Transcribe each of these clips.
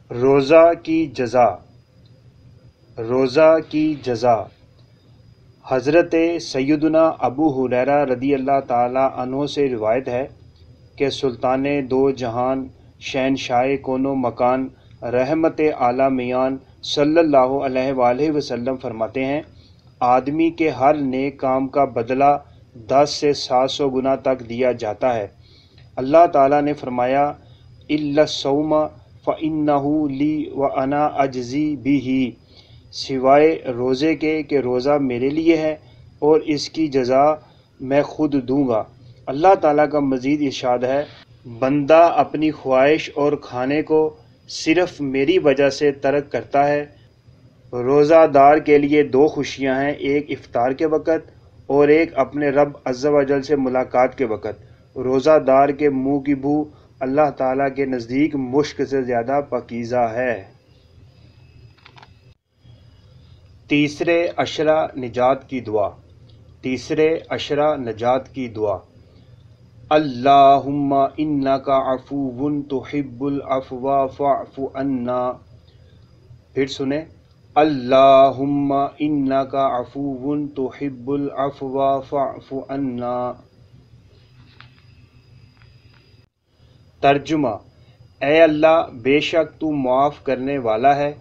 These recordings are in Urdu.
روزہ کی جزا۔ روزہ کی جزا۔ حضرت سیدنا ابو ہریرہ رضی اللہ تعالی عنہ سے روایت ہے کہ سلطان دو جہان شہنشاہ کون و مکان رحمت عالمیان صلی اللہ علیہ وآلہ وسلم فرماتے ہیں، آدمی کے ہر نیک کام کا بدلہ 10 سے 700 گنا تک دیا جاتا ہے۔ اللہ تعالیٰ نے فرمایا، اِلَّا الصَّوْمَ فَإِنَّهُ لِي وَأَنَا أَجْزِي بِهِ، سوائے روزے کے کہ روزہ میرے لیے ہے اور اس کی جزا میں خود دوں گا۔ اللہ تعالیٰ کا مزید ارشاد ہے، بندہ اپنی خواہش اور کھانے کو صرف میری وجہ سے ترک کرتا ہے۔ روزہ دار کے لیے 2 خوشیاں ہیں، ایک افطار کے وقت اور ایک اپنے رب عز و جل سے ملاقات کے وقت۔ روزہ دار کے منہ کی بو اللہ تعالیٰ کے نزدیک مشک سے زیادہ پاکیزہ ہے۔ تیسرے عشرہ نجات کی دعا۔ تیسرے عشرہ نجات کی دعا۔ اللہم انک عفو تحب العفو فاعف عنا۔ پھر سنیں، اللہم انک عفو تحب العفو فاعف عنا۔ ترجمہ، اے اللہ، بے شک تو معاف کرنے والا ہے،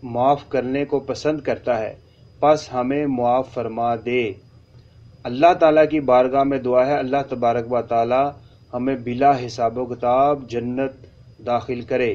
معاف کرنے کو پسند کرتا ہے، پس ہمیں معاف فرما دے۔ اللہ تعالیٰ کی بارگاہ میں دعا ہے، اللہ تبارک و تعالیٰ ہمیں بلا حساب و کتاب جنت داخل کرے۔